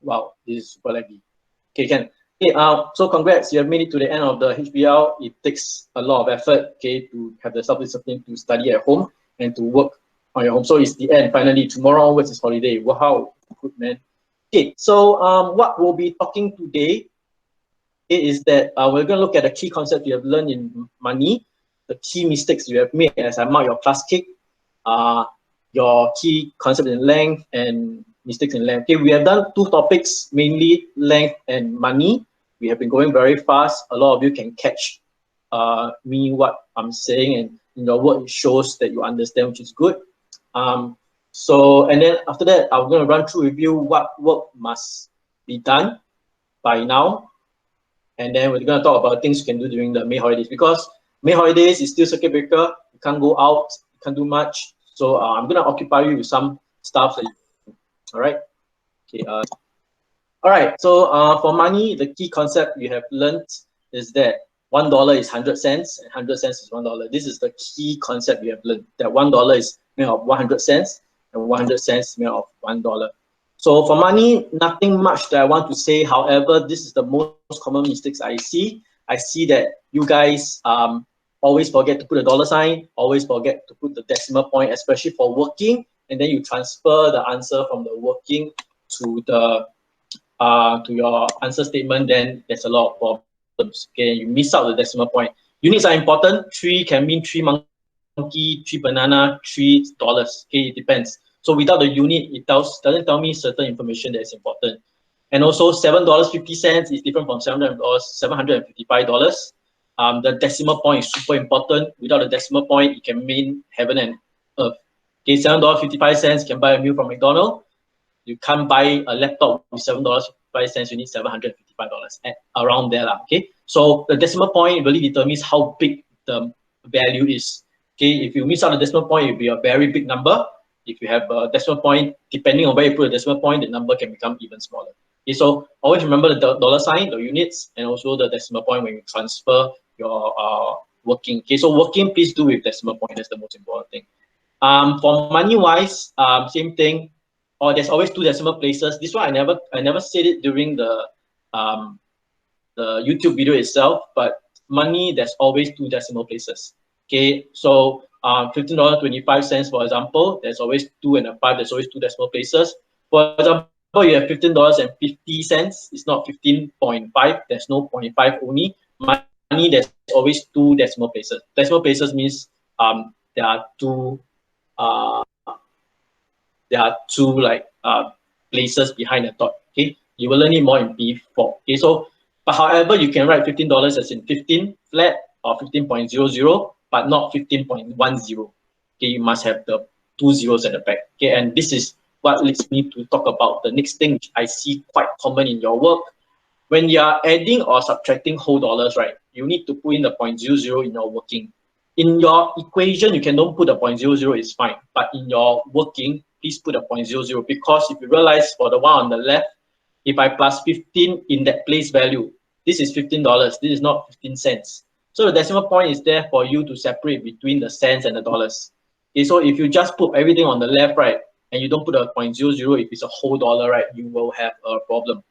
wow, this is super laggy. Okay, can. Okay, so congrats, you have made it to the end of the HBL. It takes a lot of effort, okay, to have the self-discipline to study at home and to work on your home. So it's the end, finally. Tomorrow onwards is holiday. Wow, good man. Okay, so what we'll be talking today is that we're going to look at the key concepts you have learned in money, the key mistakes you have made as I mark your class kick, your key concept in length and mistakes in length. Okay, we have done two topics, mainly length and money. We have been going very fast. A lot of you can catch me what I'm saying, and in your work it shows that you understand, which is good. And then after that, I'm going to run through with you what work must be done by now. And then we're going to talk about things you can do during the May holidays, because May holidays is still circuit breaker. You can't go out, you can't do much. So I'm going to occupy you with some stuff that you do. All right. Okay. All right. So for money, the key concept you have learned is that $1 is 100 cents and 100 cents is $1. This is the key concept you have learned, that $1 is made of 100 cents and 100 cents is made of $1. So for money, nothing much that I want to say. However, this is the most common mistakes I see. I see that you guys always forget to put a dollar sign, always forget to put the decimal point, especially for working, and then you transfer the answer from the working to the to your answer statement. Then there's a lot of problems. Okay, you miss out the decimal point. Units are important. 3 can mean 3 monkey, 3 banana, $3. Okay, it depends. So without the unit, it doesn't tell me certain information that is important. And also $7.50 is different from $755. The decimal point is super important. Without the decimal point, it can mean heaven and earth. Okay, $7.55 can buy a meal from McDonald's. You can't buy a laptop with $7.55. You need $755 around there, okay? So the decimal point really determines how big the value is. Okay, if you miss out the decimal point, it will be a very big number. If you have a decimal point, depending on where you put a decimal point, the number can become even smaller. Okay, so always remember the dollar sign, the units, and also the decimal point when you transfer your working. Okay, so working, please do with decimal point. That's the most important thing. For money-wise, same thing. Or there's always 2 decimal places. This one I never said it during the YouTube video itself, but money, there's always 2 decimal places. Okay, so $15.25, for example, there's always 2 and a 5, there's always 2 decimal places. For example, you have $15.50, it's not 15.5, there's no 0.5 only. Money, there's always 2 decimal places. Decimal places means there are two like places behind the dot. Okay, you will learn it more in B4. Okay, so but however, you can write $15 as in 15 flat or 15.00, but not 15.10. Okay, you must have the 2 zeros at the back. Okay, and this is what leads me to talk about the next thing, which I see quite common in your work. When you are adding or subtracting whole dollars, right, you need to put in the 0.00 in your working. In your equation, you can don't put the 0.00, it's fine. But in your working, please put a 0.00, because if you realize for the one on the left, if I plus 15 in that place value, this is $15, this is not 15 cents. So the decimal point is there for you to separate between the cents and the dollars. Okay, so if you just put everything on the left, right, and you don't put a 0.00, if it's a whole dollar, right, you will have a problem.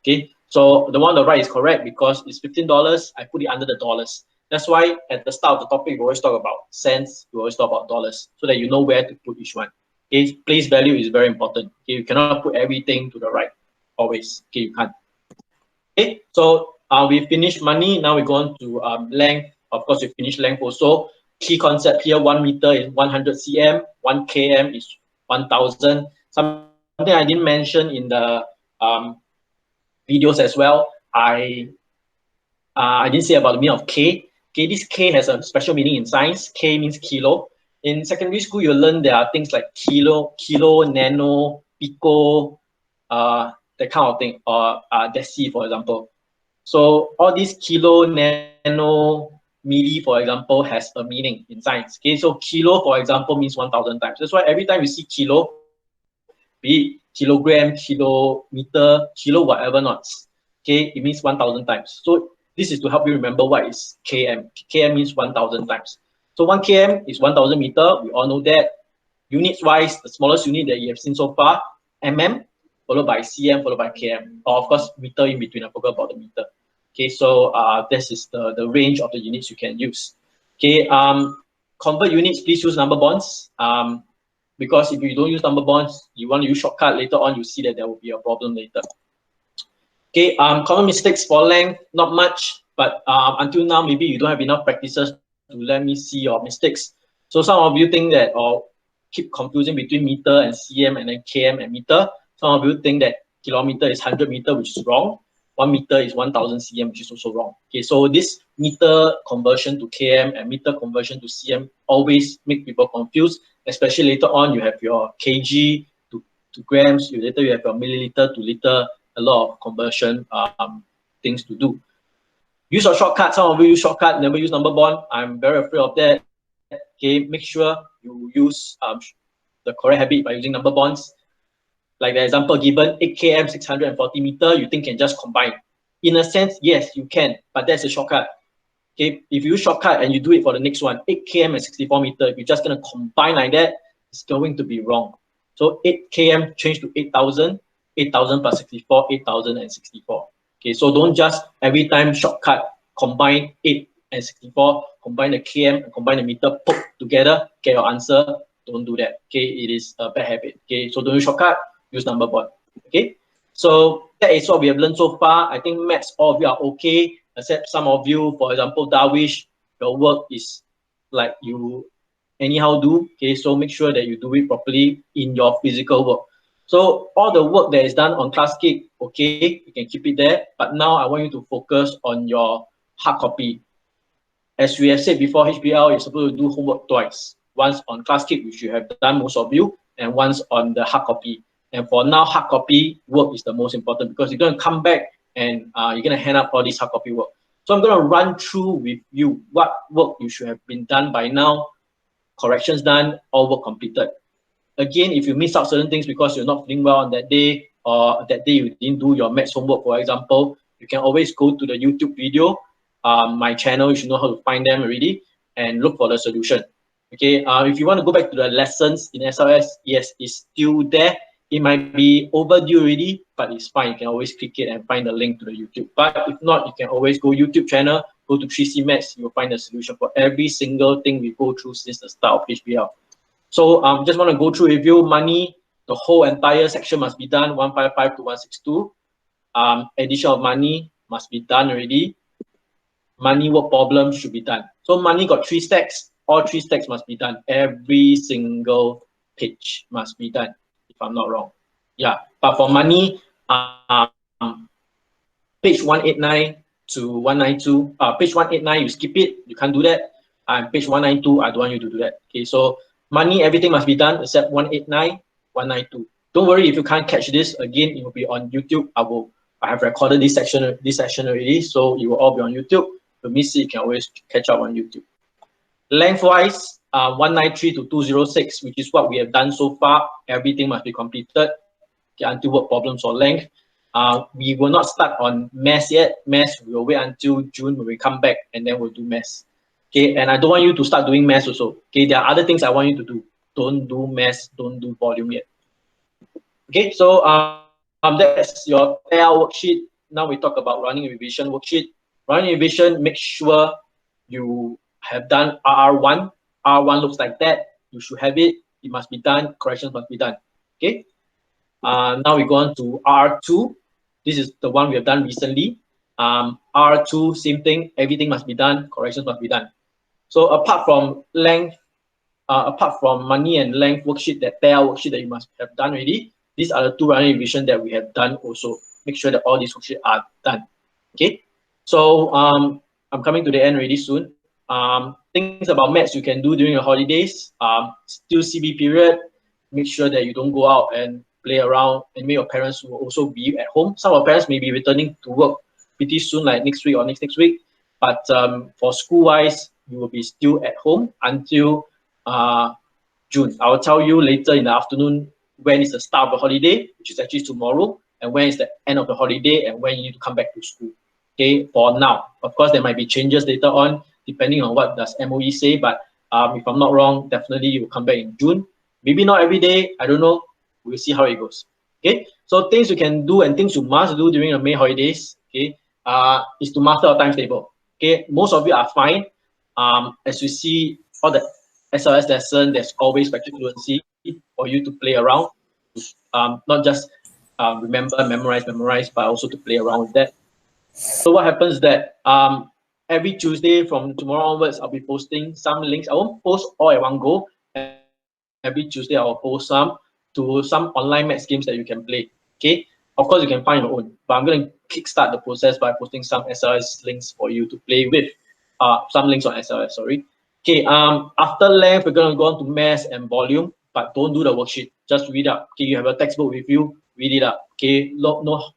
Okay, so the one on the right is correct because it's $15, I put it under the dollars. That's why at the start of the topic, we always talk about cents, we always talk about dollars, so that you know where to put each one. Okay, place value is very important. Okay, you cannot put everything to the right, always. Okay, you can't. Okay, so we finished money. Now we go on to length. Of course, we finished length also. Key concept here: 1 meter is 100 cm, 1 km is 1,000. Something I didn't mention in the videos as well. I didn't say about the meaning of K. Okay, this K has a special meaning in science. K means kilo. In secondary school, you learn there are things like kilo, nano, pico, that kind of thing, or deci, for example. So all these kilo, nano, milli, for example, has a meaning in science. Okay, so kilo, for example, means 1,000 times. That's why every time you see kilo, be it kilogram, kilometer, kilo, whatever not, okay, it means 1,000 times. So this is to help you remember what is km. Km means 1,000 times. So 1 km is 1,000 meter. We all know that. Units wise, the smallest unit that you have seen so far, mm. followed by cm, followed by km, or of course meter in between. I forgot about the meter. Okay, so this is the range of the units you can use. Okay, convert units, please use number bonds. Because if you don't use number bonds, you want to use shortcut, later on you see that there will be a problem later. Okay, common mistakes for length, not much, but until now, maybe you don't have enough practices to let me see your mistakes. So some of you think that, or keep confusing between meter and cm and then km and meter. Some of you think that kilometer is 100 meter, which is wrong. 1 meter is 1000 cm, which is also wrong. Okay, so this meter conversion to km and meter conversion to cm always make people confused, especially later on you have your kg to grams, later you have your milliliter to liter, a lot of conversion things to do. Use a shortcut. Some of you use shortcut, never use number bond. I'm very afraid of that. Okay, make sure you use the correct habit by using number bonds. Like the example given, 8 km, 640 meter, you think can just combine. In a sense, yes, you can, but that's a shortcut. Okay, if you use shortcut and you do it for the next one, 8 km and 64 meter, if you're just going to combine like that, it's going to be wrong. So 8 km change to 8,000, 8,000 plus 64, 8,000 and 64. Okay, so don't just every time shortcut, combine 8 and 64, combine the km and combine the meter, put together, get your answer. Don't do that. Okay, it is a bad habit. Okay, so don't use shortcut, use number bond. Okay, so that is what we have learned so far. I think maths, all of you are okay, except some of you, for example, Darwish, your work is like you anyhow do. Okay, so make sure that you do it properly in your physical work. So all the work that is done on ClassKit, okay, you can keep it there. But now I want you to focus on your hard copy. As we have said before, HBL, you're supposed to do homework twice. Once on ClassKit, which you have done most of you, and once on the hard copy. And for now, hard copy work is the most important because you're going to come back and you're going to hand up all this hard copy work. So I'm going to run through with you what work you should have been done by now, corrections done, all work completed. Again, if you miss out certain things because you're not feeling well on that day, or that day you didn't do your maths homework, for example, you can always go to the YouTube video, my channel, you should know how to find them already, and look for the solution. Okay, if you want to go back to the lessons in SLS, yes, it's still there. It might be overdue already, but it's fine. You can always click it and find the link to the YouTube. But if not, you can always go YouTube channel, go to 3C Maths, you'll find the solution for every single thing we go through since the start of HBL. So just want to go through review. Money, the whole entire section must be done, 155 to 162. Addition of money must be done already. Money work problem should be done. So money got 3 stacks. All 3 stacks must be done. Every single page must be done, if I'm not wrong. Yeah, but for money, page 189 to 192, page 189, you skip it, you can't do that. And page 192, I don't want you to do that. Okay, so money, everything must be done except 189, 192. Don't worry if you can't catch this. Again, it will be on YouTube. I have recorded this section already, so it will all be on YouTube. If you miss it, you can always catch up on YouTube. Lengthwise, 193 to 206, which is what we have done so far. Everything must be completed. Okay, until work problems or length. We will not start on maths yet. Maths, we will wait until June when we come back, and then we'll do maths. Okay, and I don't want you to start doing maths also. Okay, there are other things I want you to do. Don't do maths, don't do volume yet. Okay, so that's your payout worksheet. Now we talk about running revision worksheet. Running revision, make sure you have done R1. R1 looks like that. You should have it. It must be done. Corrections must be done. Okay. Now we go on to R2. This is the one we have done recently. R2, same thing. Everything must be done. Corrections must be done. So apart from length, apart from money and length worksheet, that payout worksheet that you must have done already, these are the 2 running revision that we have done also. Make sure that all these worksheets are done. Okay. So I'm coming to the end already soon. Things about maths you can do during your holidays. Still CB period. Make sure that you don't go out and play around, and maybe your parents will also be at home. Some of our parents may be returning to work pretty soon, like next week or next week. But for school-wise, you will be still at home until June. I will tell you later in the afternoon when is the start of the holiday, which is actually tomorrow, and when is the end of the holiday, and when you need to come back to school. Okay, for now. Of course, there might be changes later on, depending on what does MOE say, but if I'm not wrong, definitely you will come back in June. Maybe not every day, I don't know. We'll see how it goes. Okay, so things you can do and things you must do during the May holidays, okay, is to master a timetable. Okay, most of you are fine. As you see, all the SLS lesson, there's always practice fluency for you to play around. Not just remember, memorize, but also to play around with that. So what happens is that every Tuesday from tomorrow onwards, I'll be posting some links. I won't post all at one go. Every Tuesday, I'll post some to some online maths games that you can play. Okay, of course you can find your own, but I'm going to kickstart the process by posting some SLS links for you to play with. Some links on SLS. Sorry. Okay. After length, we're going to go on to mass and volume, but don't do the worksheet. Just read up. Okay, you have a textbook with you. Read it up. Okay, know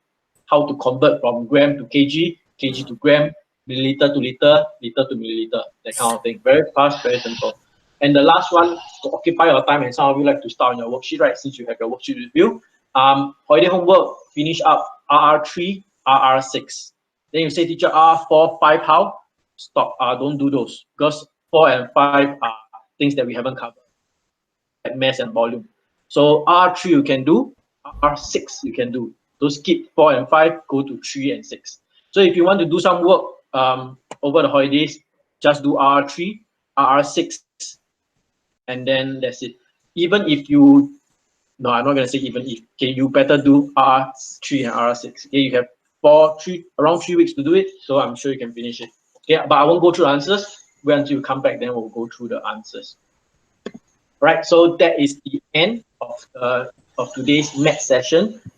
how to convert from gram to kg, kg to gram, milliliter to liter to milliliter, that kind of thing. Very fast, very simple. And the last one, to occupy your time, and some of you like to start on your worksheet, right? Since you have your worksheet with you. Holiday homework, finish up RR3, RR6. Then you say, teacher, R4, 5, how? Stop. Don't do those, because 4 and 5 are things that we haven't covered, like mass and volume. So R3 you can do, R6 you can do. So skip 4 and 5, go to 3 and 6. So if you want to do some work over the holidays, just do R3, RR6, and then that's it. Even if you, no, I'm not gonna say even if. Okay, you better do RR3 and RR6. Okay, you have around 3 weeks to do it, so I'm sure you can finish it. Okay, but I won't go through the answers. Wait until you come back, then we'll go through the answers. Right, so that is the end of today's math session.